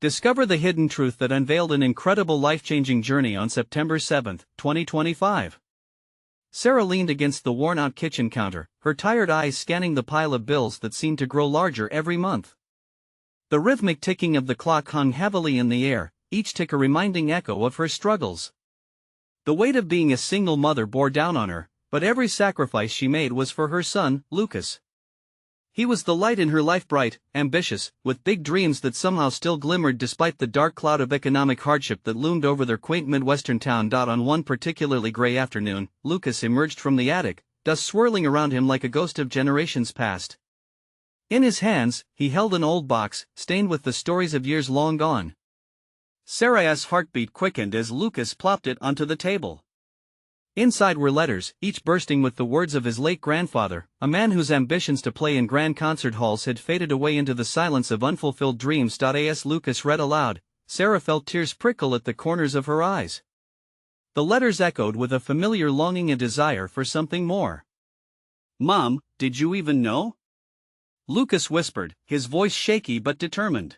Discover the hidden truth that unveiled an incredible life-changing journey on September 7, 2025. Sarah leaned against the worn-out kitchen counter, her tired eyes scanning the pile of bills that seemed to grow larger every month. The rhythmic ticking of the clock hung heavily in the air, each tick a reminding echo of her struggles. The weight of being a single mother bore down on her, but every sacrifice she made was for her son, Lucas. He was the light in her life, bright, ambitious, with big dreams that somehow still glimmered despite the dark cloud of economic hardship that loomed over their quaint Midwestern town. On one particularly gray afternoon, Lucas emerged from the attic, dust swirling around him like a ghost of generations past. In his hands, he held an old box, stained with the stories of years long gone. Sarah's heartbeat quickened as Lucas plopped it onto the table. Inside were letters, each bursting with the words of his late grandfather, a man whose ambitions to play in grand concert halls had faded away into the silence of unfulfilled dreams. As Lucas read aloud, Sarah felt tears prickle at the corners of her eyes. The letters echoed with a familiar longing and desire for something more. "Mom, did you even know?" Lucas whispered, his voice shaky but determined.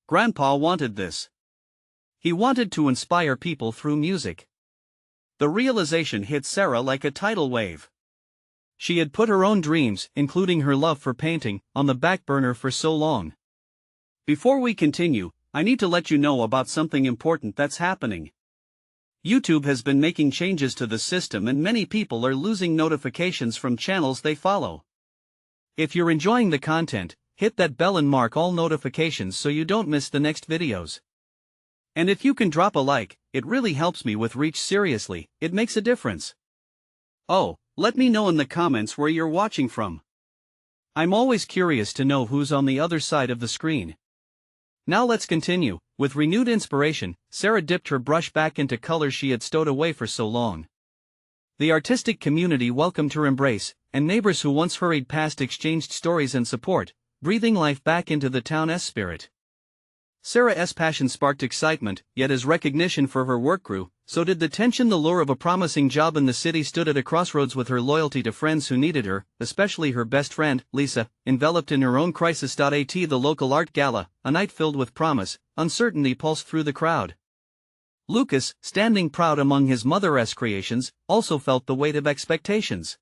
Grandpa wanted this. He wanted to inspire people through music. The realization hit Sarah like a tidal wave. She had put her own dreams, including her love for painting, on the back burner for so long. Before we continue, I need to let you know about something important that's happening. YouTube has been making changes to the system and many people are losing notifications from channels they follow. If you're enjoying the content, hit that bell and mark all notifications so you don't miss the next videos. And if you can drop a like, it really helps me with reach. Seriously, it makes a difference. Oh, let me know in the comments where you're watching from. I'm always curious to know who's on the other side of the screen. Now let's continue. With renewed inspiration, Sarah dipped her brush back into colors she had stowed away for so long. The artistic community welcomed her embrace, and neighbors who once hurried past exchanged stories and support, breathing life back into the town's spirit. Sarah's passion sparked excitement, yet as recognition for her work grew, so did the tension. The lure of a promising job in the city stood at a crossroads with her loyalty to friends who needed her, especially her best friend, Lisa, enveloped in her own crisis. The local art gala, a night filled with promise, uncertainty pulsed through the crowd. Lucas, standing proud among his mother's creations, also felt the weight of expectations.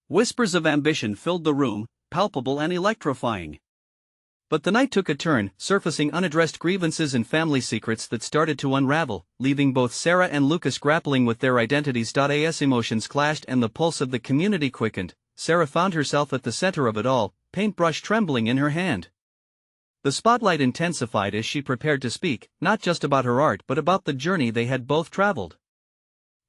Whispers of ambition filled the room, palpable and electrifying. But the night took a turn, surfacing unaddressed grievances and family secrets that started to unravel, leaving both Sarah and Lucas grappling with their identities. As emotions clashed and the pulse of the community quickened, Sarah found herself at the center of it all, paintbrush trembling in her hand. The spotlight intensified as she prepared to speak, not just about her art but about the journey they had both traveled.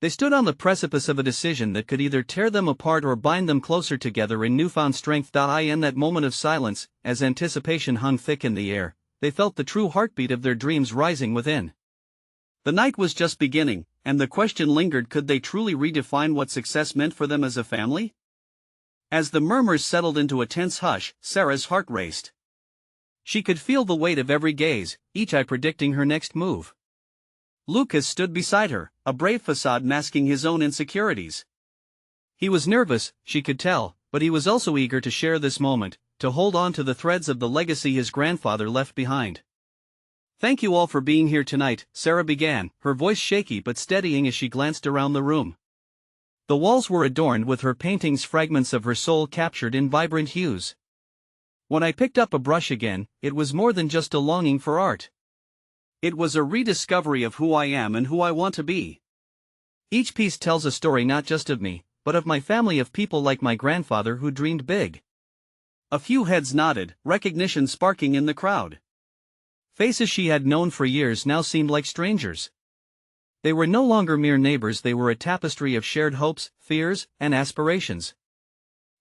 They stood on the precipice of a decision that could either tear them apart or bind them closer together in newfound strength. In that moment of silence, as anticipation hung thick in the air, they felt the true heartbeat of their dreams rising within. The night was just beginning, and the question lingered: could they truly redefine what success meant for them as a family? As the murmurs settled into a tense hush, Sarah's heart raced. She could feel the weight of every gaze, each eye predicting her next move. Lucas stood beside her, a brave facade masking his own insecurities. He was nervous, she could tell, but he was also eager to share this moment, to hold on to the threads of the legacy his grandfather left behind. "Thank you all for being here tonight," Sarah began, her voice shaky but steadying as she glanced around the room. The walls were adorned with her paintings, fragments of her soul captured in vibrant hues. "When I picked up a brush again, it was more than just a longing for art. It was a rediscovery of who I am and who I want to be. Each piece tells a story not just of me, but of my family, of people like my grandfather who dreamed big." A few heads nodded, recognition sparking in the crowd. Faces she had known for years now seemed like strangers. They were no longer mere neighbors, they were a tapestry of shared hopes, fears, and aspirations.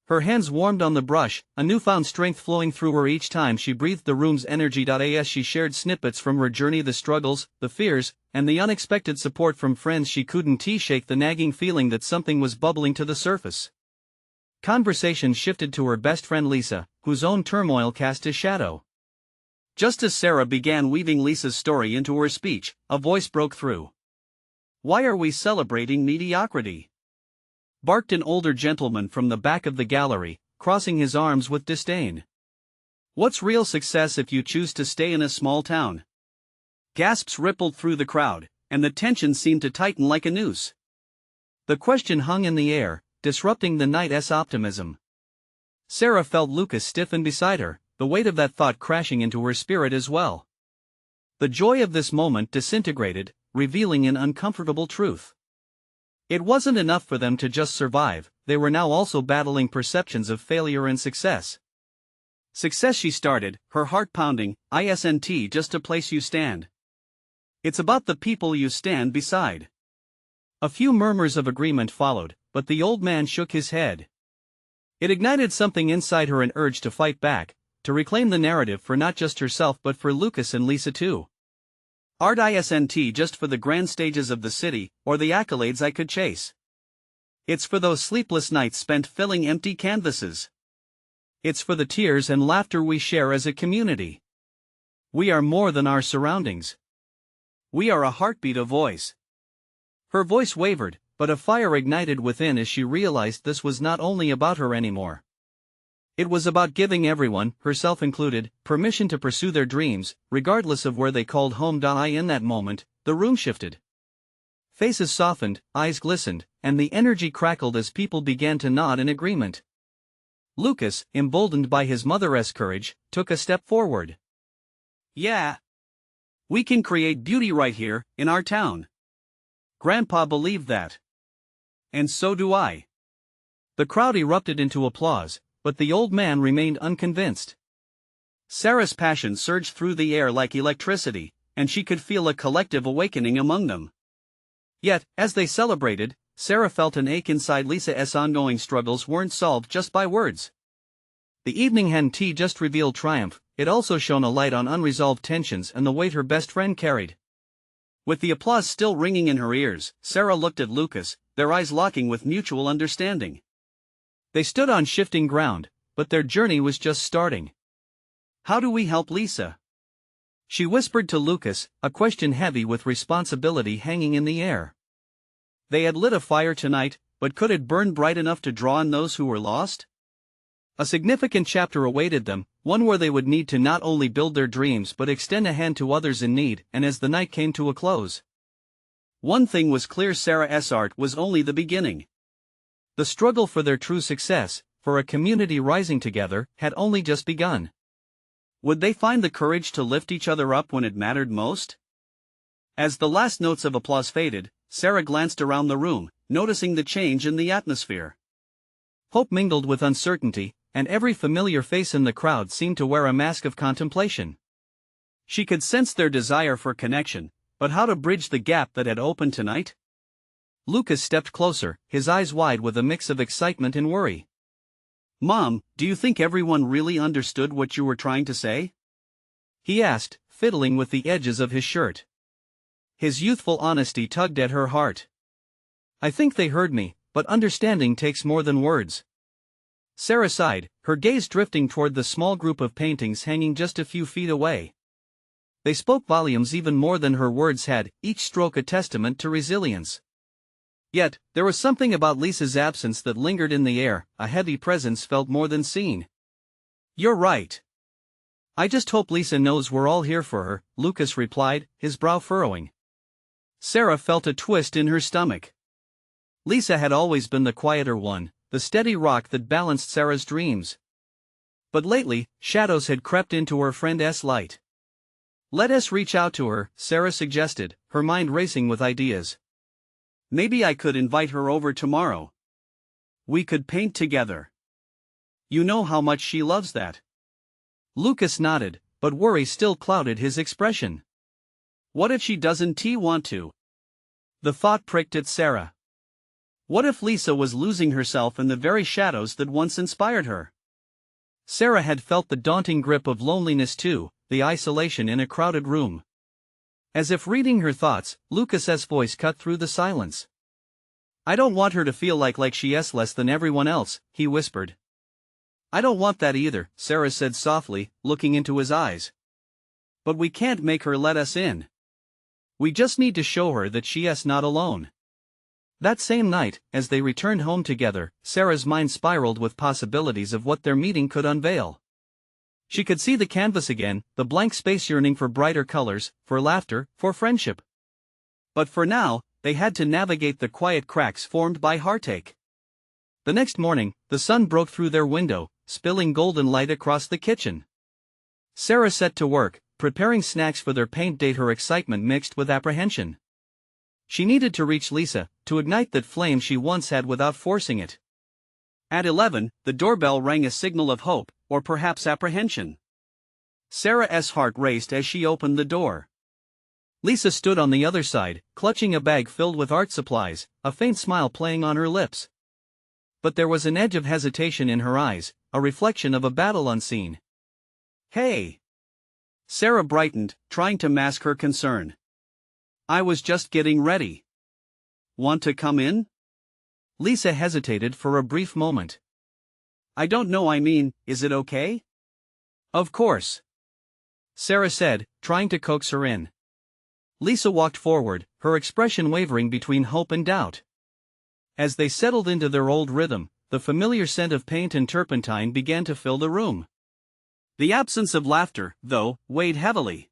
Her hands warmed on the brush, a newfound strength flowing through her each time she breathed the room's energy. As she shared snippets from her journey, the struggles, the fears, and the unexpected support from friends she couldn't shake the nagging feeling that something was bubbling to the surface. Conversation shifted to her best friend Lisa, whose own turmoil cast a shadow. Just as Sarah began weaving Lisa's story into her speech, a voice broke through. "Why are we celebrating mediocrity?" barked an older gentleman from the back of the gallery, crossing his arms with disdain. What's real success if you choose to stay in a small town? Gasps rippled through the crowd, and the tension seemed to tighten like a noose. The question hung in the air, disrupting the night's optimism. Sarah felt Lucas stiffen beside her, the weight of that thought crashing into her spirit as well. The joy of this moment disintegrated, revealing an uncomfortable truth. It wasn't enough for them to just survive, they were now also battling perceptions of failure and success. Success, she started, her heart pounding, isn't just a place you stand. It's about the people you stand beside. A few murmurs of agreement followed, but the old man shook his head. It ignited something inside her, an urge to fight back, to reclaim the narrative for not just herself but for Lucas and Lisa too. Art isn't just for the grand stages of the city, or the accolades I could chase. It's for those sleepless nights spent filling empty canvases. It's for the tears and laughter we share as a community. We are more than our surroundings. We are a heartbeat, a voice. Her voice wavered, but a fire ignited within as she realized this was not only about her anymore. It was about giving everyone, herself included, permission to pursue their dreams, regardless of where they called home. In that moment, the room shifted. Faces softened, eyes glistened, and the energy crackled as people began to nod in agreement. Lucas, emboldened by his mother's courage, took a step forward. Yeah. We can create beauty right here, in our town. Grandpa believed that. And so do I. The crowd erupted into applause, but the old man remained unconvinced. Sarah's passion surged through the air like electricity, and she could feel a collective awakening among them. Yet, as they celebrated, Sarah felt an ache inside. Lisa's ongoing struggles weren't solved just by words. The evening hadn't just revealed triumph, it also shone a light on unresolved tensions and the weight her best friend carried. With the applause still ringing in her ears, Sarah looked at Lucas, their eyes locking with mutual understanding. They stood on shifting ground, but their journey was just starting. How do we help Lisa? She whispered to Lucas, a question heavy with responsibility hanging in the air. They had lit a fire tonight, but could it burn bright enough to draw in those who were lost? A significant chapter awaited them, one where they would need to not only build their dreams but extend a hand to others in need. And as the night came to a close, one thing was clear: Sarah's art was only the beginning. The struggle for their true success, for a community rising together, had only just begun. Would they find the courage to lift each other up when it mattered most? As the last notes of applause faded, Sarah glanced around the room, noticing the change in the atmosphere. Hope mingled with uncertainty, and every familiar face in the crowd seemed to wear a mask of contemplation. She could sense their desire for connection, but how to bridge the gap that had opened tonight? Lucas stepped closer, his eyes wide with a mix of excitement and worry. Mom, do you think everyone really understood what you were trying to say? He asked, fiddling with the edges of his shirt. His youthful honesty tugged at her heart. I think they heard me, but understanding takes more than words. Sarah sighed, her gaze drifting toward the small group of paintings hanging just a few feet away. They spoke volumes, even more than her words had, each stroke a testament to resilience. Yet, there was something about Lisa's absence that lingered in the air, a heavy presence felt more than seen. You're right. I just hope Lisa knows we're all here for her, Lucas replied, his brow furrowing. Sarah felt a twist in her stomach. Lisa had always been the quieter one, the steady rock that balanced Sarah's dreams. But lately, shadows had crept into her friend's light. Let us reach out to her, Sarah suggested, her mind racing with ideas. Maybe I could invite her over tomorrow. We could paint together. You know how much she loves that. Lucas nodded, but worry still clouded his expression. What if she doesn't want to? The thought pricked at Sarah. What if Lisa was losing herself in the very shadows that once inspired her? Sarah had felt the daunting grip of loneliness too, the isolation in a crowded room. As if reading her thoughts, Lucas's voice cut through the silence. I don't want her to feel like she's less than everyone else, he whispered. I don't want that either, Sarah said softly, looking into his eyes. But we can't make her let us in. We just need to show her that she's not alone. That same night, as they returned home together, Sarah's mind spiraled with possibilities of what their meeting could unveil. She could see the canvas again, the blank space yearning for brighter colors, for laughter, for friendship. But for now, they had to navigate the quiet cracks formed by heartache. The next morning, the sun broke through their window, spilling golden light across the kitchen. Sarah set to work, preparing snacks for their paint date, her excitement mixed with apprehension. She needed to reach Lisa, to ignite that flame she once had without forcing it. At 11, the doorbell rang, a signal of hope, or perhaps apprehension. Sarah's heart raced as she opened the door. Lisa stood on the other side, clutching a bag filled with art supplies, a faint smile playing on her lips. But there was an edge of hesitation in her eyes, a reflection of a battle unseen. "Hey!" Sarah brightened, trying to mask her concern. "I was just getting ready. Want to come in?" Lisa hesitated for a brief moment. "I don't know, I mean, is it okay?" "Of course," Sarah said, trying to coax her in. Lisa walked forward, her expression wavering between hope and doubt. As they settled into their old rhythm, the familiar scent of paint and turpentine began to fill the room. The absence of laughter, though, weighed heavily.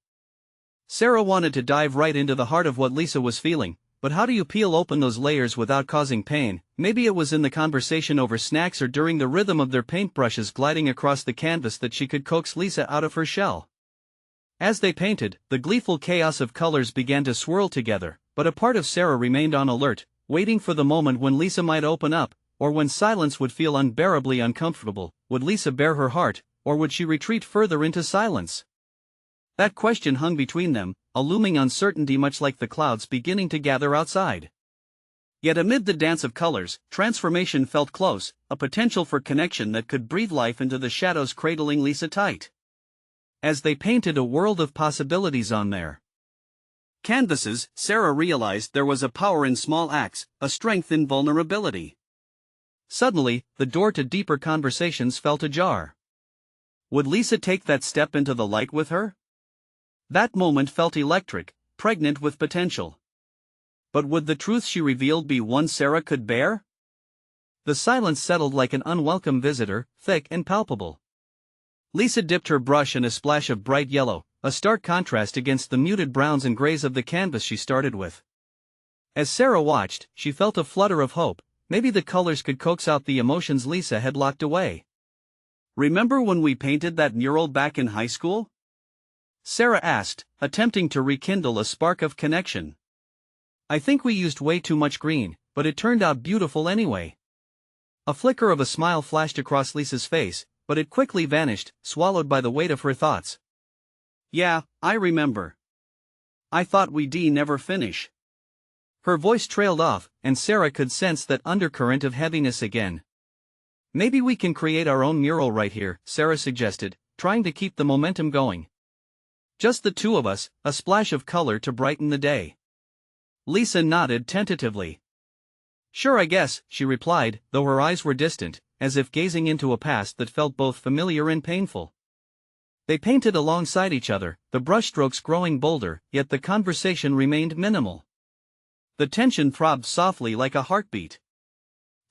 Sarah wanted to dive right into the heart of what Lisa was feeling, but how do you peel open those layers without causing pain? Maybe it was in the conversation over snacks or during the rhythm of their paintbrushes gliding across the canvas that she could coax Lisa out of her shell. As they painted, the gleeful chaos of colors began to swirl together, but a part of Sarah remained on alert, waiting for the moment when Lisa might open up, or when silence would feel unbearably uncomfortable. Would Lisa bare her heart, or would she retreat further into silence? That question hung between them, a looming uncertainty much like the clouds beginning to gather outside. Yet amid the dance of colors, transformation felt close, a potential for connection that could breathe life into the shadows cradling Lisa tight. As they painted a world of possibilities on their canvases, Sarah realized there was a power in small acts, a strength in vulnerability. Suddenly, the door to deeper conversations felt ajar. Would Lisa take that step into the light with her? That moment felt electric, pregnant with potential. But would the truth she revealed be one Sarah could bear? The silence settled like an unwelcome visitor, thick and palpable. Lisa dipped her brush in a splash of bright yellow, a stark contrast against the muted browns and grays of the canvas she started with. As Sarah watched, she felt a flutter of hope. Maybe the colors could coax out the emotions Lisa had locked away. "Remember when we painted that mural back in high school?" Sarah asked, attempting to rekindle a spark of connection. "I think we used way too much green, but it turned out beautiful anyway." A flicker of a smile flashed across Lisa's face, but it quickly vanished, swallowed by the weight of her thoughts. "Yeah, I remember. I thought we'd never finish." Her voice trailed off, and Sarah could sense that undercurrent of heaviness again. "Maybe we can create our own mural right here," Sarah suggested, trying to keep the momentum going. "Just the two of us, a splash of color to brighten the day." Lisa nodded tentatively. "Sure, I guess," she replied, though her eyes were distant, as if gazing into a past that felt both familiar and painful. They painted alongside each other, the brushstrokes growing bolder, yet the conversation remained minimal. The tension throbbed softly like a heartbeat.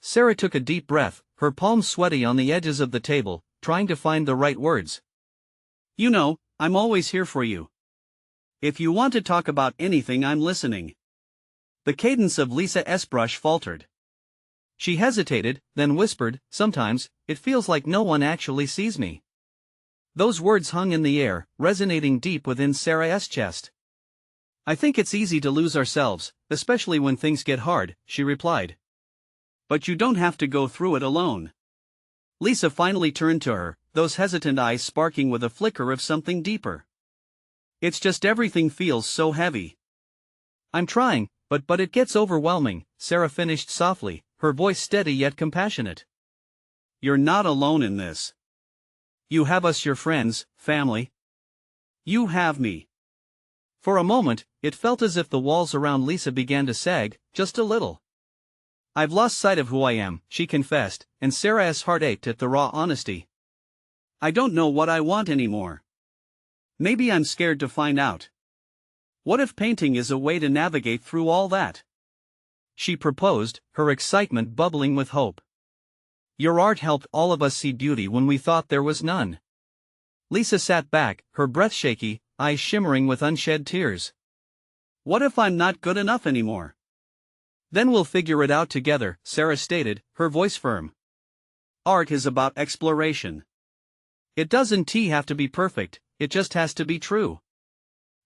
Sarah took a deep breath, her palms sweaty on the edges of the table, trying to find the right words. "You know, I'm always here for you. If you want to talk about anything, I'm listening." The cadence of Lisa's brush faltered. She hesitated, then whispered, "Sometimes, it feels like no one actually sees me." Those words hung in the air, resonating deep within Sarah's chest. "I think it's easy to lose ourselves, especially when things get hard," she replied. "But you don't have to go through it alone." Lisa finally turned to her, those hesitant eyes sparking with a flicker of something deeper. "It's just everything feels so heavy." "I'm trying, but it gets overwhelming," Sarah finished softly, her voice steady yet compassionate. "You're not alone in this. You have us, your friends, family. You have me." For a moment, it felt as if the walls around Lisa began to sag, just a little. "I've lost sight of who I am," she confessed, and Sarah's heart ached at the raw honesty. "I don't know what I want anymore. Maybe I'm scared to find out. What if painting is a way to navigate through all that?" she proposed, her excitement bubbling with hope. "Your art helped all of us see beauty when we thought there was none." Lisa sat back, her breath shaky, eyes shimmering with unshed tears. What if I'm not good enough anymore? Then we'll figure it out together, Sarah stated, her voice firm. Art is about exploration. It doesn't have to be perfect, it just has to be true.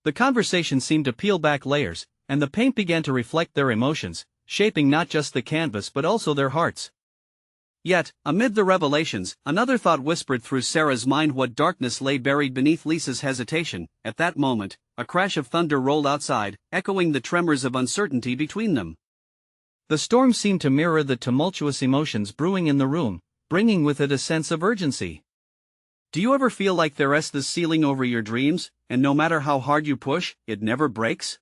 The conversation seemed to peel back layers, and the paint began to reflect their emotions, shaping not just the canvas but also their hearts. Yet, amid the revelations, another thought whispered through Sarah's mind. What darkness lay buried beneath Lisa's hesitation? At that moment, a crash of thunder rolled outside, echoing the tremors of uncertainty between them. The storm seemed to mirror the tumultuous emotions brewing in the room, bringing with it a sense of urgency. Do you ever feel like there's this ceiling over your dreams, and no matter how hard you push, it never breaks?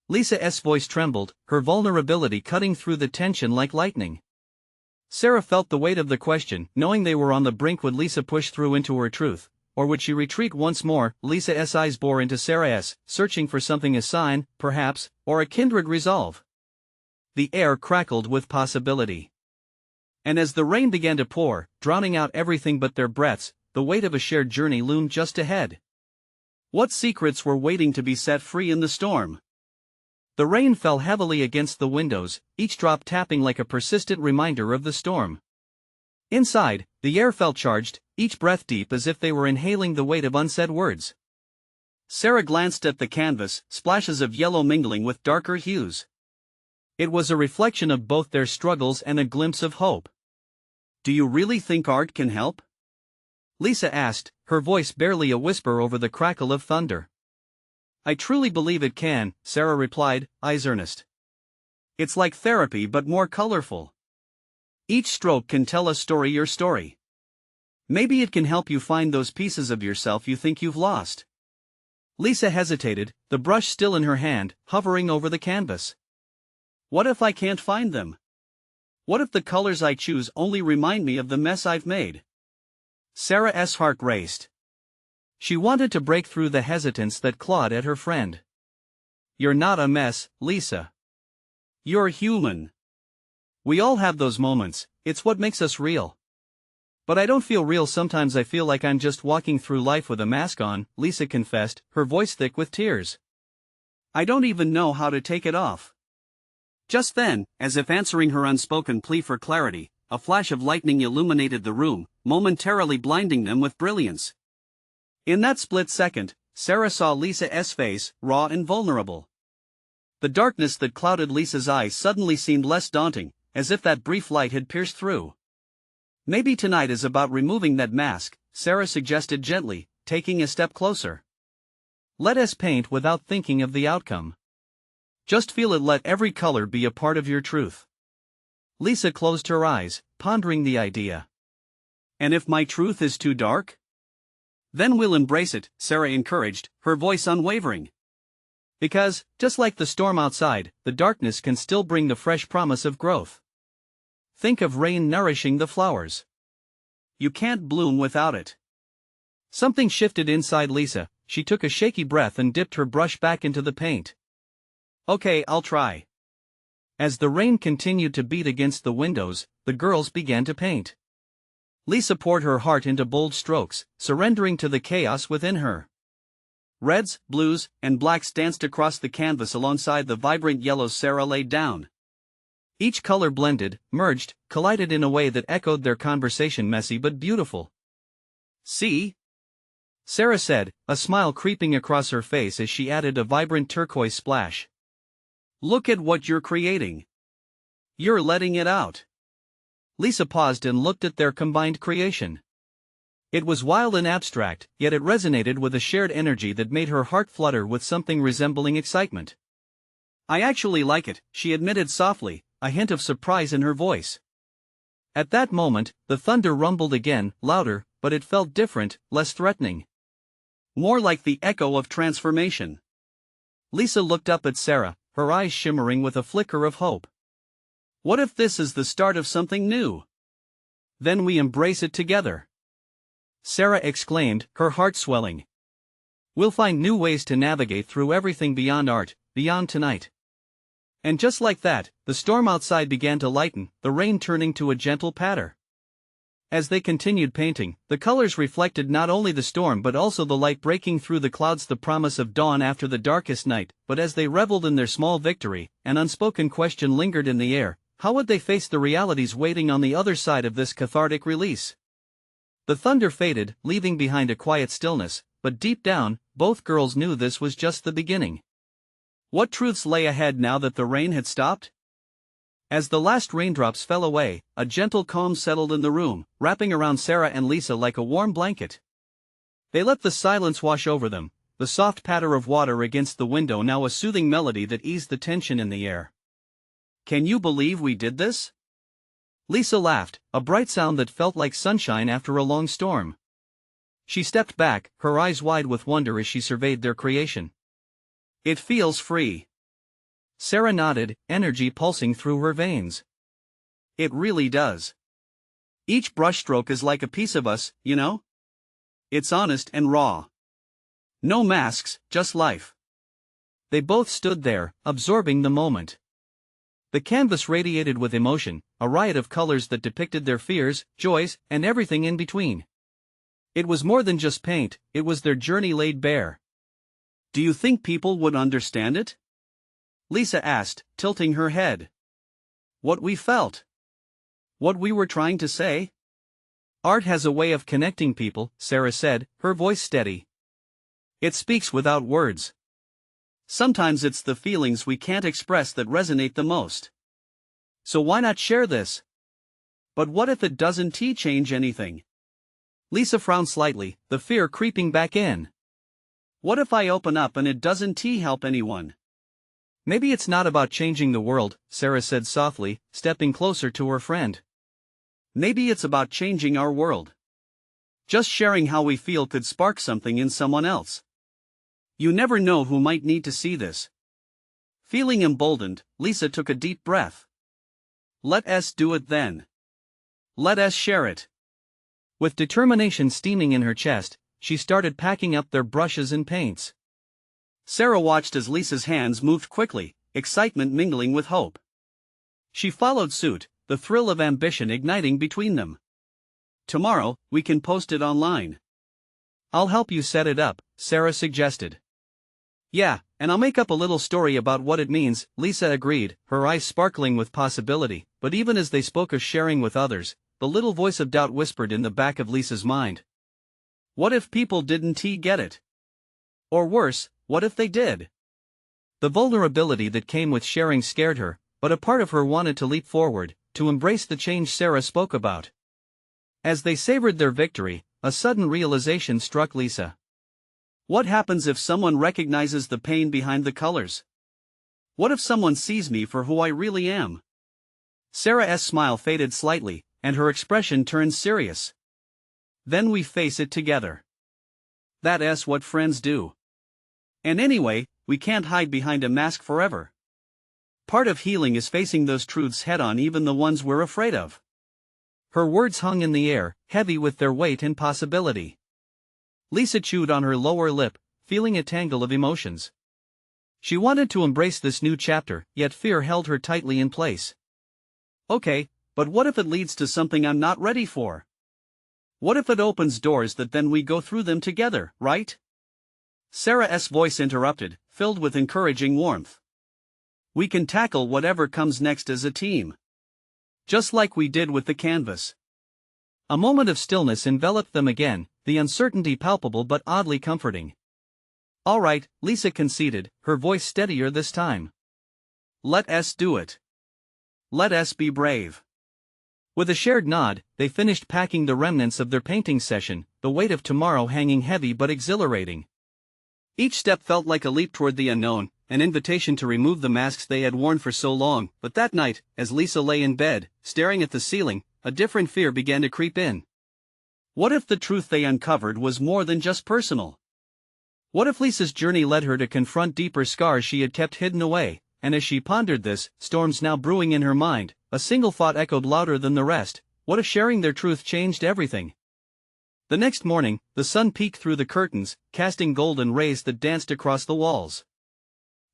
Lisa's voice trembled, her vulnerability cutting through the tension like lightning. Sarah felt the weight of the question, knowing they were on the brink. Would Lisa push through into her truth, or would she retreat once more? Lisa's eyes bore into Sarah's, searching for something, a sign, perhaps, or a kindred resolve. The air crackled with possibility. And as the rain began to pour, drowning out everything but their breaths, the weight of a shared journey loomed just ahead. What secrets were waiting to be set free in the storm? The rain fell heavily against the windows, each drop tapping like a persistent reminder of the storm. Inside, the air felt charged, each breath deep as if they were inhaling the weight of unsaid words. Sarah glanced at the canvas, splashes of yellow mingling with darker hues. It was a reflection of both their struggles and a glimpse of hope. Do you really think art can help? Lisa asked, her voice barely a whisper over the crackle of thunder. I truly believe it can, Sarah replied, eyes earnest. It's like therapy but more colorful. Each stroke can tell a story, your story. Maybe it can help you find those pieces of yourself you think you've lost. Lisa hesitated, the brush still in her hand, hovering over the canvas. What if I can't find them? What if the colors I choose only remind me of the mess I've made? Sarah's heart raced. She wanted to break through the hesitance that clawed at her friend. You're not a mess, Lisa. You're human. We all have those moments, it's what makes us real. But I don't feel real. Sometimes I feel like I'm just walking through life with a mask on, Lisa confessed, her voice thick with tears. I don't even know how to take it off. Just then, as if answering her unspoken plea for clarity, a flash of lightning illuminated the room, momentarily blinding them with brilliance. In that split second, Sarah saw Lisa's face, raw and vulnerable. The darkness that clouded Lisa's eyes suddenly seemed less daunting, as if that brief light had pierced through. Maybe tonight is about removing that mask, Sarah suggested gently, taking a step closer. Let us paint without thinking of the outcome. Just feel it, let every color be a part of your truth. Lisa closed her eyes, pondering the idea. And if my truth is too dark? Then we'll embrace it, Sarah encouraged, her voice unwavering. Because, just like the storm outside, the darkness can still bring the fresh promise of growth. Think of rain nourishing the flowers. You can't bloom without it. Something shifted inside Lisa. She took a shaky breath and dipped her brush back into the paint. Okay, I'll try. As the rain continued to beat against the windows, the girls began to paint. Lisa poured her heart into bold strokes, surrendering to the chaos within her. Reds, blues, and blacks danced across the canvas alongside the vibrant yellows Sarah laid down. Each color blended, merged, collided in a way that echoed their conversation, messy but beautiful. See? Sarah said, a smile creeping across her face as she added a vibrant turquoise splash. Look at what you're creating. You're letting it out. Lisa paused and looked at their combined creation. It was wild and abstract, yet it resonated with a shared energy that made her heart flutter with something resembling excitement. I actually like it, she admitted softly, a hint of surprise in her voice. At that moment, the thunder rumbled again, louder, but it felt different, less threatening. More like the echo of transformation. Lisa looked up at Sarah, her eyes shimmering with a flicker of hope. What if this is the start of something new? Then we embrace it together. Sarah exclaimed, her heart swelling. We'll find new ways to navigate through everything beyond art, beyond tonight. And just like that, the storm outside began to lighten, the rain turning to a gentle patter. As they continued painting, the colors reflected not only the storm but also the light breaking through the clouds, the promise of dawn after the darkest night. But as they reveled in their small victory, an unspoken question lingered in the air: how would they face the realities waiting on the other side of this cathartic release? The thunder faded, leaving behind a quiet stillness, but deep down, both girls knew this was just the beginning. What truths lay ahead now that the rain had stopped? As the last raindrops fell away, a gentle calm settled in the room, wrapping around Sarah and Lisa like a warm blanket. They let the silence wash over them, the soft patter of water against the window now a soothing melody that eased the tension in the air. "Can you believe we did this?" Lisa laughed, a bright sound that felt like sunshine after a long storm. She stepped back, her eyes wide with wonder as she surveyed their creation. "It feels free." Sarah nodded, energy pulsing through her veins. "It really does. Each brushstroke is like a piece of us, you know? It's honest and raw. No masks, just life." They both stood there, absorbing the moment. The canvas radiated with emotion, a riot of colors that depicted their fears, joys, and everything in between. It was more than just paint, it was their journey laid bare. "Do you think people would understand it?" Lisa asked, tilting her head. "What we felt? What we were trying to say?" "Art has a way of connecting people," Sarah said, her voice steady. "It speaks without words. Sometimes it's the feelings we can't express that resonate the most. So why not share this?" "But what if it doesn't change anything?" Lisa frowned slightly, the fear creeping back in. "What if I open up and it doesn't help anyone?" "Maybe it's not about changing the world," Sarah said softly, stepping closer to her friend. "Maybe it's about changing our world. Just sharing how we feel could spark something in someone else. You never know who might need to see this." Feeling emboldened, Lisa took a deep breath. "Let us do it then. Let us share it." With determination steaming in her chest, she started packing up their brushes and paints. Sarah watched as Lisa's hands moved quickly, excitement mingling with hope. She followed suit, the thrill of ambition igniting between them. "Tomorrow, we can post it online." "I'll help you set it up," Sarah suggested. "Yeah, and I'll make up a little story about what it means," Lisa agreed, her eyes sparkling with possibility. But even as they spoke of sharing with others, the little voice of doubt whispered in the back of Lisa's mind. What if people didn't get it? Or worse, what if they did? The vulnerability that came with sharing scared her, but a part of her wanted to leap forward, to embrace the change Sarah spoke about. As they savored their victory, a sudden realization struck Lisa. What happens if someone recognizes the pain behind the colors? What if someone sees me for who I really am? Sarah's smile faded slightly, and her expression turned serious. Then we face it together. That's what friends do. And anyway, we can't hide behind a mask forever. Part of healing is facing those truths head on, even the ones we're afraid of. Her words hung in the air, heavy with their weight and possibility. Lisa chewed on her lower lip, feeling a tangle of emotions. She wanted to embrace this new chapter, yet fear held her tightly in place. Okay, but what if it leads to something I'm not ready for? What if it opens doors that then we go through them together, right? Sarah's voice interrupted, filled with encouraging warmth. We can tackle whatever comes next as a team. Just like we did with the canvas. A moment of stillness enveloped them again, the uncertainty palpable but oddly comforting. All right, Lisa conceded, her voice steadier this time. Let us do it. Let us be brave. With a shared nod, they finished packing the remnants of their painting session, the weight of tomorrow hanging heavy but exhilarating. Each step felt like a leap toward the unknown, an invitation to remove the masks they had worn for so long. But that night, as Lisa lay in bed, staring at the ceiling, a different fear began to creep in. What if the truth they uncovered was more than just personal? What if Lisa's journey led her to confront deeper scars she had kept hidden away? And as she pondered this, storms now brewing in her mind, a single thought echoed louder than the rest. What if sharing their truth changed everything? The next morning, the sun peeked through the curtains, casting golden rays that danced across the walls.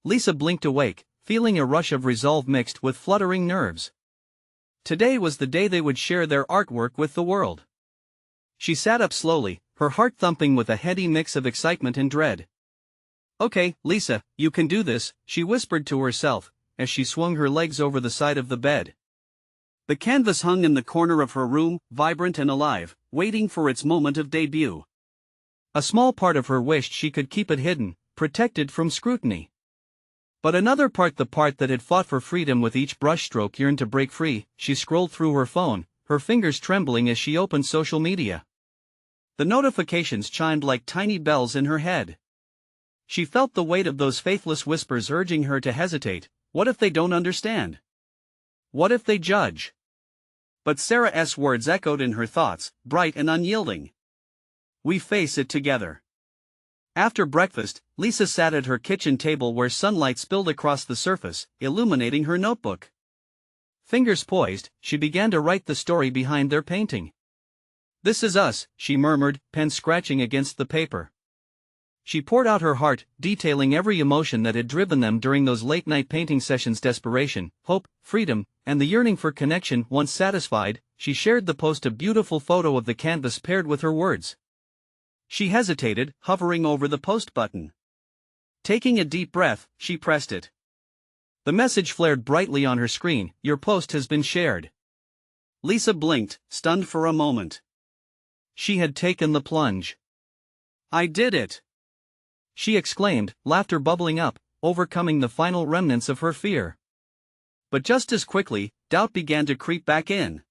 Lisa blinked awake, feeling a rush of resolve mixed with fluttering nerves. Today was the day they would share their artwork with the world. She sat up slowly, her heart thumping with a heady mix of excitement and dread. "Okay, Lisa, you can do this," she whispered to herself, as she swung her legs over the side of the bed. The canvas hung in the corner of her room, vibrant and alive, waiting for its moment of debut. A small part of her wished she could keep it hidden, protected from scrutiny. But another part, the part that had fought for freedom with each brushstroke, yearned to break free. She scrolled through her phone, her fingers trembling as she opened social media. The notifications chimed like tiny bells in her head. She felt the weight of those faithless whispers urging her to hesitate. What if they don't understand? What if they judge? But Sarah's words echoed in her thoughts, bright and unyielding. "We face it together." After breakfast, Lisa sat at her kitchen table where sunlight spilled across the surface, illuminating her notebook. Fingers poised, she began to write the story behind their painting. "This is us," she murmured, pen scratching against the paper. She poured out her heart, detailing every emotion that had driven them during those late-night painting sessions: desperation, hope, freedom, and the yearning for connection. Once satisfied, she shared the post, a beautiful photo of the canvas paired with her words. She hesitated, hovering over the post button. Taking a deep breath, she pressed it. The message flared brightly on her screen: "Your post has been shared." Lisa blinked, stunned for a moment. She had taken the plunge. "I did it!" she exclaimed, laughter bubbling up, overcoming the final remnants of her fear. But just as quickly, doubt began to creep back in.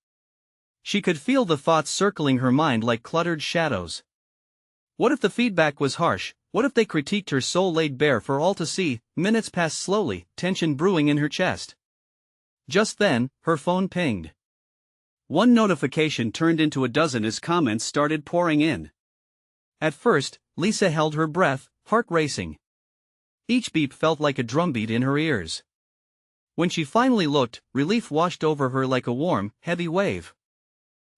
She could feel the thoughts circling her mind like cluttered shadows. What if the feedback was harsh? What if they critiqued her soul laid bare for all to see? Minutes passed slowly, tension brewing in her chest. Just then, her phone pinged. One notification turned into a dozen as comments started pouring in. At first, Lisa held her breath, heart racing. Each beep felt like a drumbeat in her ears. When she finally looked, relief washed over her like a warm, heavy wave.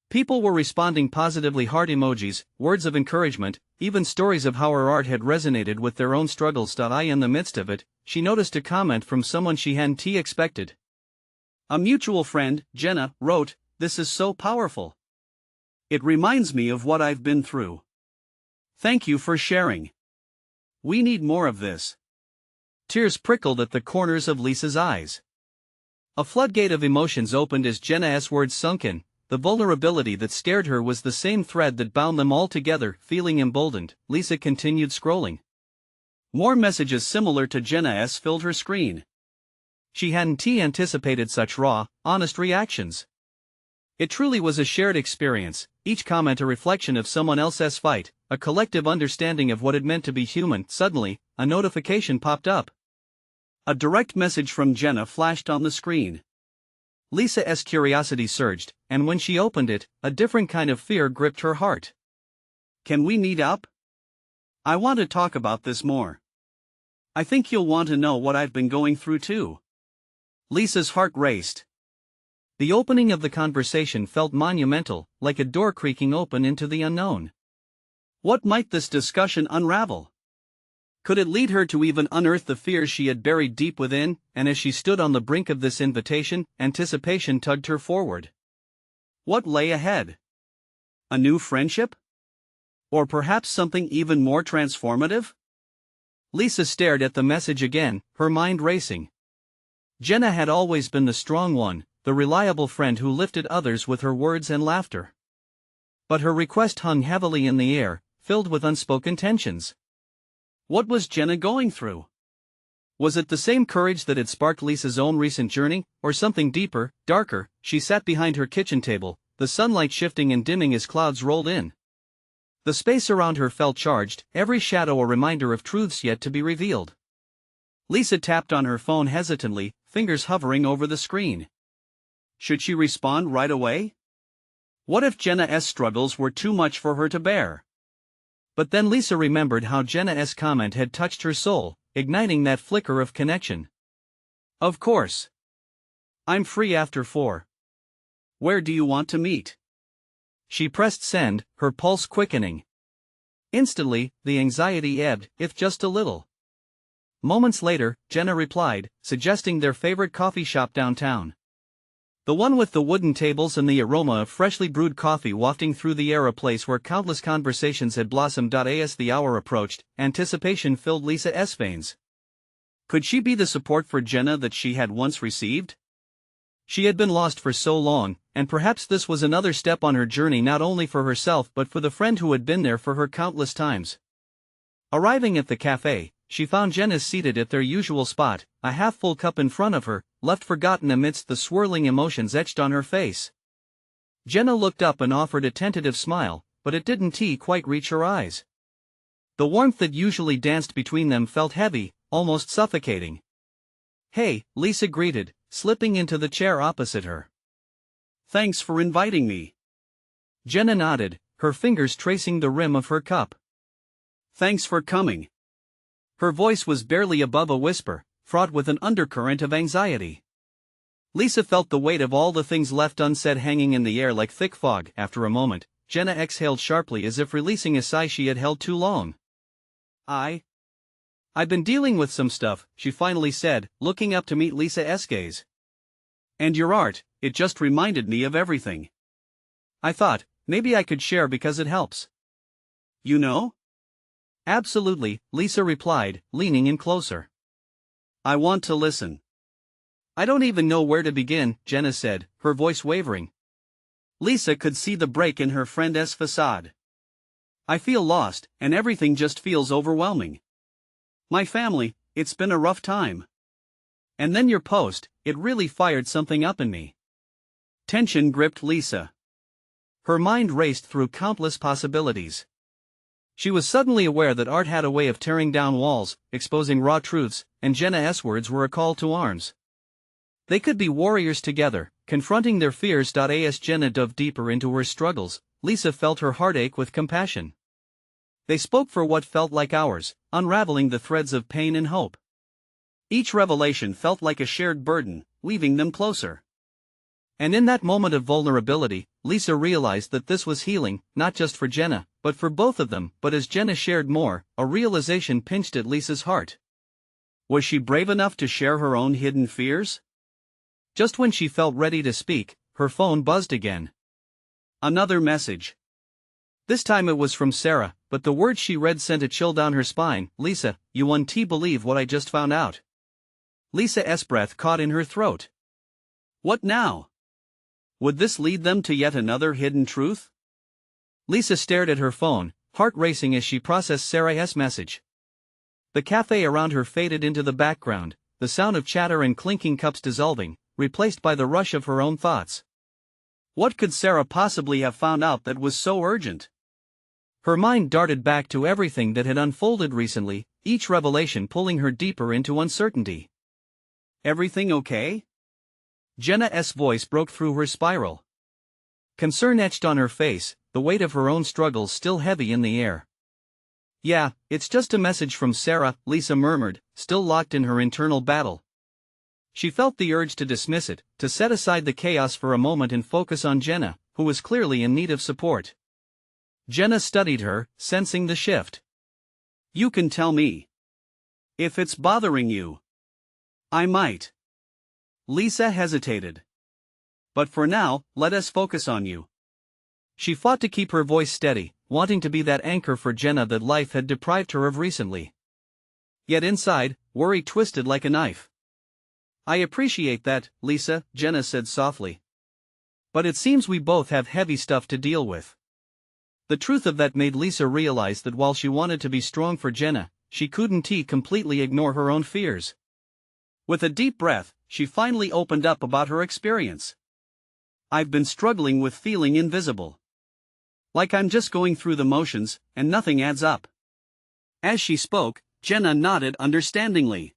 People were responding positively: heart emojis, words of encouragement, even stories of how her art had resonated with their own struggles. In the midst of it, she noticed a comment from someone she hadn't expected. A mutual friend, Jenna, wrote, "This is so powerful. It reminds me of what I've been through. Thank you for sharing. We need more of this." Tears prickled at the corners of Lisa's eyes. A floodgate of emotions opened as Jenna's words sunk in. The vulnerability that scared her was the same thread that bound them all together. Feeling emboldened, Lisa continued scrolling. More messages similar to Jenna's filled her screen. She hadn't anticipated such raw, honest reactions. It truly was a shared experience, each comment a reflection of someone else's fight, a collective understanding of what it meant to be human. Suddenly, a notification popped up. A direct message from Jenna flashed on the screen. Lisa's curiosity surged, and when she opened it, a different kind of fear gripped her heart. "Can we meet up? I want to talk about this more. I think you'll want to know what I've been going through too." Lisa's heart raced. The opening of the conversation felt monumental, like a door creaking open into the unknown. What might this discussion unravel? Could it lead her to even unearth the fears she had buried deep within? And as she stood on the brink of this invitation, anticipation tugged her forward. What lay ahead? A new friendship? Or perhaps something even more transformative? Lisa stared at the message again, her mind racing. Jenna had always been the strong one, the reliable friend who lifted others with her words and laughter. But her request hung heavily in the air, filled with unspoken tensions. What was Jenna going through? Was it the same courage that had sparked Lisa's own recent journey, or something deeper, darker? She sat behind her kitchen table, the sunlight shifting and dimming as clouds rolled in. The space around her felt charged, every shadow a reminder of truths yet to be revealed. Lisa tapped on her phone hesitantly, fingers hovering over the screen. Should she respond right away? What if Jenna's struggles were too much for her to bear? But then Lisa remembered how Jenna's comment had touched her soul, igniting that flicker of connection. Of course. I'm free after 4. Where do you want to meet? She pressed send, her pulse quickening. Instantly, the anxiety ebbed, if just a little. Moments later, Jenna replied, suggesting their favorite coffee shop downtown. The one with the wooden tables and the aroma of freshly brewed coffee wafting through the air, a place where countless conversations had blossomed. As the hour approached, anticipation filled Lisa's veins. Could she be the support for Jenna that she had once received? She had been lost for so long, and perhaps this was another step on her journey, not only for herself but for the friend who had been there for her countless times. Arriving at the cafe, she found Jenna seated at their usual spot, a half-full cup in front of her, left forgotten amidst the swirling emotions etched on her face. Jenna looked up and offered a tentative smile, but it didn't quite reach her eyes. The warmth that usually danced between them felt heavy, almost suffocating. "Hey," Lisa greeted, slipping into the chair opposite her. "Thanks for inviting me." Jenna nodded, her fingers tracing the rim of her cup. "Thanks for coming." Her voice was barely above a whisper, fraught with an undercurrent of anxiety. Lisa felt the weight of all the things left unsaid hanging in the air like thick fog. After a moment, Jenna exhaled sharply as if releasing a sigh she had held too long. I've been dealing with some stuff," she finally said, looking up to meet Lisa's gaze. "And your art, it just reminded me of everything. I thought, maybe I could share because it helps." "You know?" "Absolutely," Lisa replied, leaning in closer. "I want to listen." "I don't even know where to begin," Jenna said, her voice wavering. Lisa could see the break in her friend's facade. "I feel lost, and everything just feels overwhelming. My family, it's been a rough time. And then your post, it really fired something up in me." Tension gripped Lisa. Her mind raced through countless possibilities. She was suddenly aware that art had a way of tearing down walls, exposing raw truths, and Jenna's words were a call to arms. They could be warriors together, confronting their fears. As Jenna dove deeper into her struggles, Lisa felt her heart ache with compassion. They spoke for what felt like hours, unraveling the threads of pain and hope. Each revelation felt like a shared burden, weaving them closer. And in that moment of vulnerability, Lisa realized that this was healing, not just for Jenna, but for both of them. But as Jenna shared more, a realization pinched at Lisa's heart. Was she brave enough to share her own hidden fears? Just when she felt ready to speak, her phone buzzed again. Another message. This time it was from Sarah, but the words she read sent a chill down her spine. "Lisa, you won't believe what I just found out." Lisa's breath caught in her throat. What now? Would this lead them to yet another hidden truth? Lisa stared at her phone, heart racing as she processed Sarah's message. The cafe around her faded into the background, the sound of chatter and clinking cups dissolving, replaced by the rush of her own thoughts. What could Sarah possibly have found out that was so urgent? Her mind darted back to everything that had unfolded recently, each revelation pulling her deeper into uncertainty. "Everything okay?" Jenna's voice broke through her spiral. Concern etched on her face, the weight of her own struggles still heavy in the air. "Yeah, it's just a message from Sarah," Lisa murmured, still locked in her internal battle. She felt the urge to dismiss it, to set aside the chaos for a moment and focus on Jenna, who was clearly in need of support. Jenna studied her, sensing the shift. "You can tell me. If it's bothering you. I might." Lisa hesitated. "But for now, let us focus on you." She fought to keep her voice steady, wanting to be that anchor for Jenna that life had deprived her of recently. Yet inside, worry twisted like a knife. "I appreciate that, Lisa," Jenna said softly. "But it seems we both have heavy stuff to deal with." The truth of that made Lisa realize that while she wanted to be strong for Jenna, she couldn't completely ignore her own fears. With a deep breath, she finally opened up about her experience. "I've been struggling with feeling invisible. Like I'm just going through the motions, and nothing adds up." As she spoke, Jenna nodded understandingly.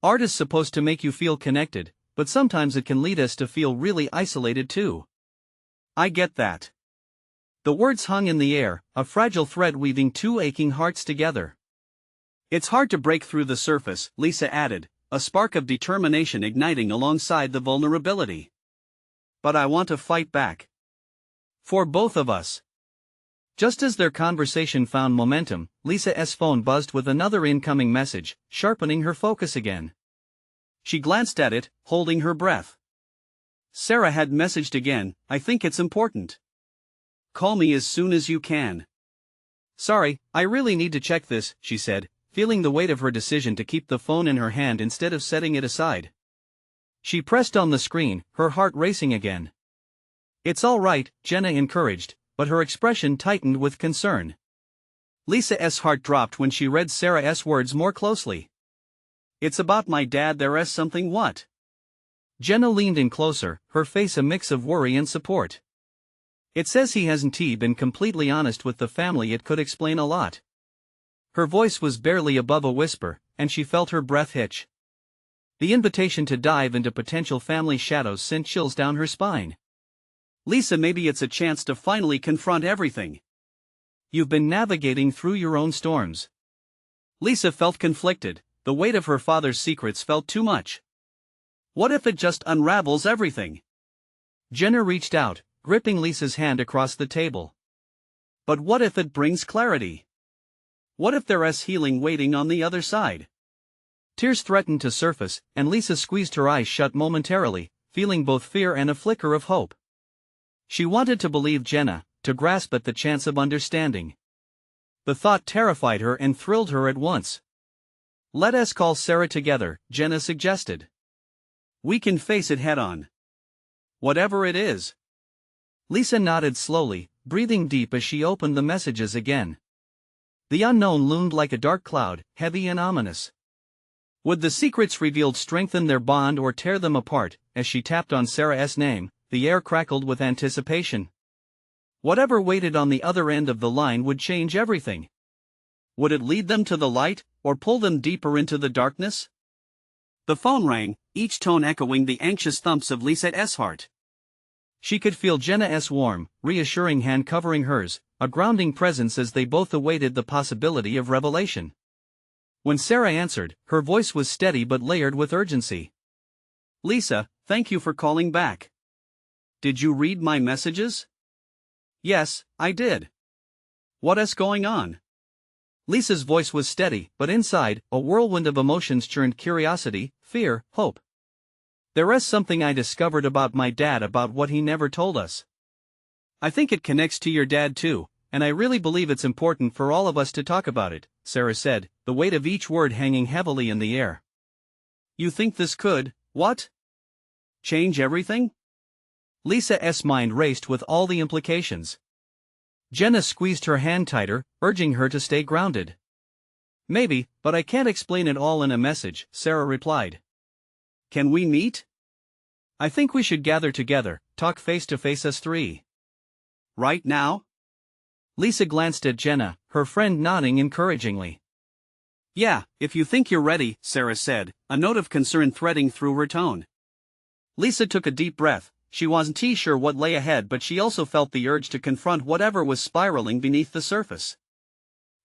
"Art is supposed to make you feel connected, but sometimes it can lead us to feel really isolated too." "I get that." The words hung in the air, a fragile thread weaving two aching hearts together. "It's hard to break through the surface," Lisa added, a spark of determination igniting alongside the vulnerability. "But I want to fight back. For both of us." Just as their conversation found momentum, Lisa's phone buzzed with another incoming message, sharpening her focus again. She glanced at it, holding her breath. Sarah had messaged again, I think it's important. Call me as soon as you can. Sorry, I really need to check this, she said, feeling the weight of her decision to keep the phone in her hand instead of setting it aside. She pressed on the screen, her heart racing again. It's all right, Jenna encouraged, but her expression tightened with concern. Lisa's heart dropped when she read Sarah's words more closely. It's about my dad. There's something. What? Jenna leaned in closer, her face a mix of worry and support. It says he hasn't been completely honest with the family. It could explain a lot. Her voice was barely above a whisper, and she felt her breath hitch. The invitation to dive into potential family shadows sent chills down her spine. Lisa, maybe it's a chance to finally confront everything. You've been navigating through your own storms. Lisa felt conflicted, the weight of her father's secrets felt too much. What if it just unravels everything? Jenna reached out, gripping Lisa's hand across the table. But what if it brings clarity? What if there's healing waiting on the other side? Tears threatened to surface, and Lisa squeezed her eyes shut momentarily, feeling both fear and a flicker of hope. She wanted to believe Jenna, to grasp at the chance of understanding. The thought terrified her and thrilled her at once. Let us call Sarah together, Jenna suggested. We can face it head on. Whatever it is. Lisa nodded slowly, breathing deep as she opened the messages again. The unknown loomed like a dark cloud, heavy and ominous. Would the secrets revealed strengthen their bond or tear them apart? As she tapped on Sarah's name, the air crackled with anticipation. Whatever waited on the other end of the line would change everything. Would it lead them to the light, or pull them deeper into the darkness? The phone rang, each tone echoing the anxious thumps of Lisa's heart. She could feel Jenna's warm, reassuring hand covering hers, a grounding presence as they both awaited the possibility of revelation. When Sarah answered, her voice was steady but layered with urgency. Lisa, thank you for calling back. Did you read my messages? Yes, I did. What is going on? Lisa's voice was steady, but inside, a whirlwind of emotions churned: curiosity, fear, hope. There is something I discovered about my dad, about what he never told us. I think it connects to your dad too, and I really believe it's important for all of us to talk about it, Sarah said, the weight of each word hanging heavily in the air. You think this could, what? Change everything? Lisa's mind raced with all the implications. Jenna squeezed her hand tighter, urging her to stay grounded. Maybe, but I can't explain it all in a message, Sarah replied. Can we meet? I think we should gather together, talk face to face us three. Right now? Lisa glanced at Jenna, her friend nodding encouragingly. Yeah, if you think you're ready, Sarah said, a note of concern threading through her tone. Lisa took a deep breath. She wasn't sure what lay ahead, but she also felt the urge to confront whatever was spiraling beneath the surface.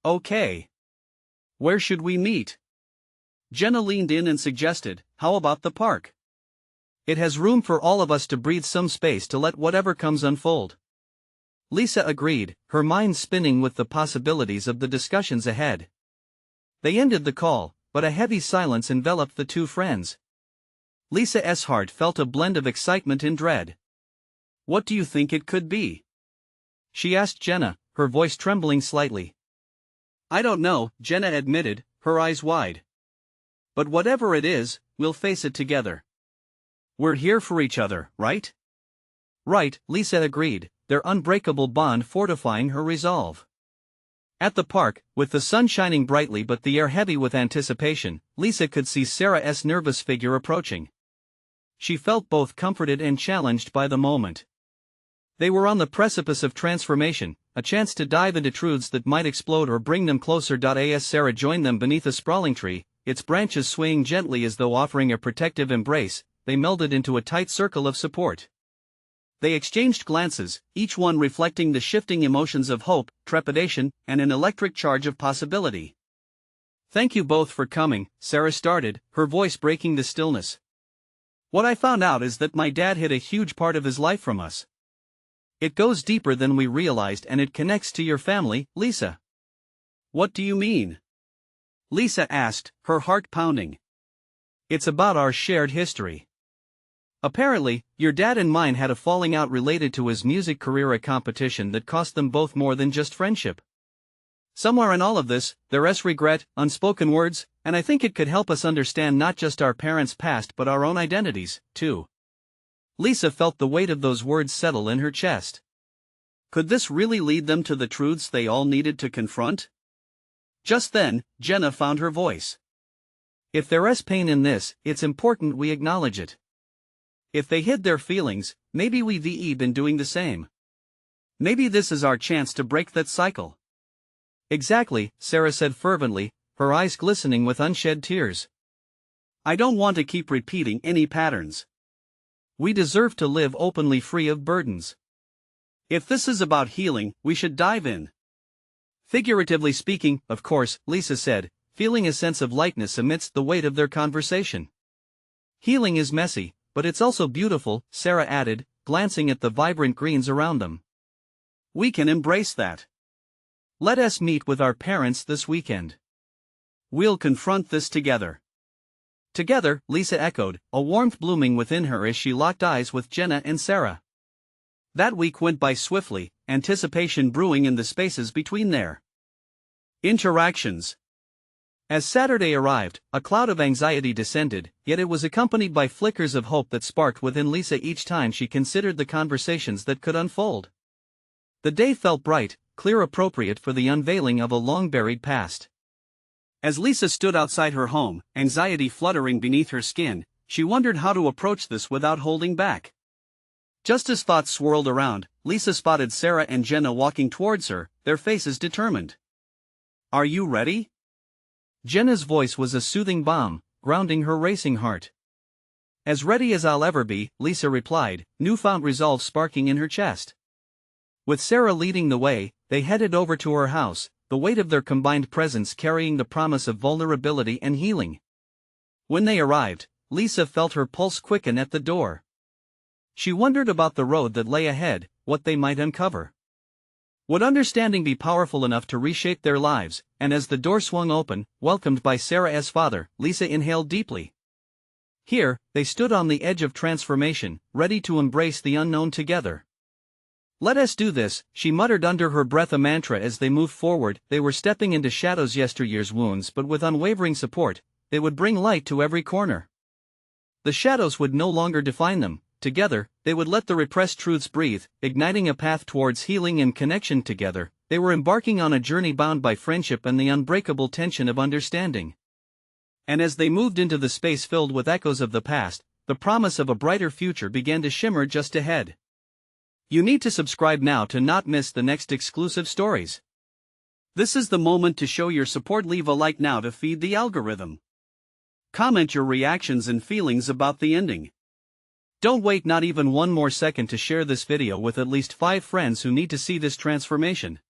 Okay. Where should we meet? Jenna leaned in and suggested, how about the park? It has room for all of us to breathe, some space to let whatever comes unfold. Lisa agreed, her mind spinning with the possibilities of the discussions ahead. They ended the call, but a heavy silence enveloped the two friends. Lisa's heart felt a blend of excitement and dread. What do you think it could be? She asked Jenna, her voice trembling slightly. I don't know, Jenna admitted, her eyes wide. But whatever it is, we'll face it together. We're here for each other, right? Right, Lisa agreed, their unbreakable bond fortifying her resolve. At the park, with the sun shining brightly but the air heavy with anticipation, Lisa could see Sarah's nervous figure approaching. She felt both comforted and challenged by the moment. They were on the precipice of transformation, a chance to dive into truths that might explode or bring them closer. As Sarah joined them beneath a sprawling tree, its branches swaying gently as though offering a protective embrace, they melded into a tight circle of support. They exchanged glances, each one reflecting the shifting emotions of hope, trepidation, and an electric charge of possibility. Thank you both for coming, Sarah started, her voice breaking the stillness. What I found out is that my dad hid a huge part of his life from us. It goes deeper than we realized, and it connects to your family, Lisa. What do you mean? Lisa asked, her heart pounding. It's about our shared history. Apparently, your dad and mine had a falling out related to his music career, a competition that cost them both more than just friendship. Somewhere in all of this, there's regret, unspoken words, and I think it could help us understand not just our parents' past but our own identities, too. Lisa felt the weight of those words settle in her chest. Could this really lead them to the truths they all needed to confront? Just then, Jenna found her voice. If there's pain in this, it's important we acknowledge it. If they hid their feelings, maybe we've been doing the same. Maybe this is our chance to break that cycle. Exactly, Sarah said fervently, her eyes glistening with unshed tears. I don't want to keep repeating any patterns. We deserve to live openly, free of burdens. If this is about healing, we should dive in. Figuratively speaking, of course, Lisa said, feeling a sense of lightness amidst the weight of their conversation. Healing is messy, but it's also beautiful, Sarah added, glancing at the vibrant greens around them. We can embrace that. Let us meet with our parents this weekend. We'll confront this together. Together, Lisa echoed, a warmth blooming within her as she locked eyes with Jenna and Sarah. That week went by swiftly, anticipation brewing in the spaces between their interactions. As Saturday arrived, a cloud of anxiety descended, yet it was accompanied by flickers of hope that sparked within Lisa each time she considered the conversations that could unfold. The day felt bright, clear, appropriate for the unveiling of a long-buried past. As Lisa stood outside her home, anxiety fluttering beneath her skin, she wondered how to approach this without holding back. Just as thoughts swirled around, Lisa spotted Sarah and Jenna walking towards her, their faces determined. Are you ready? Jenna's voice was a soothing balm, grounding her racing heart. As ready as I'll ever be, Lisa replied, newfound resolve sparking in her chest. With Sarah leading the way, they headed over to her house, the weight of their combined presence carrying the promise of vulnerability and healing. When they arrived, Lisa felt her pulse quicken at the door. She wondered about the road that lay ahead, what they might uncover. Would understanding be powerful enough to reshape their lives? And as the door swung open, welcomed by Sarah's father, Lisa inhaled deeply. Here, they stood on the edge of transformation, ready to embrace the unknown together. Let us do this, she muttered under her breath, a mantra as they moved forward. They were stepping into shadows, yesteryear's wounds, but with unwavering support, they would bring light to every corner. The shadows would no longer define them. Together, they would let the repressed truths breathe, igniting a path towards healing and connection. Together, they were embarking on a journey bound by friendship and the unbreakable tension of understanding. And as they moved into the space filled with echoes of the past, the promise of a brighter future began to shimmer just ahead. You need to subscribe now to not miss the next exclusive stories. This is the moment to show your support. Leave a like now to feed the algorithm. Comment your reactions and feelings about the ending. Don't wait not even one more second to share this video with at least 5 friends who need to see this transformation.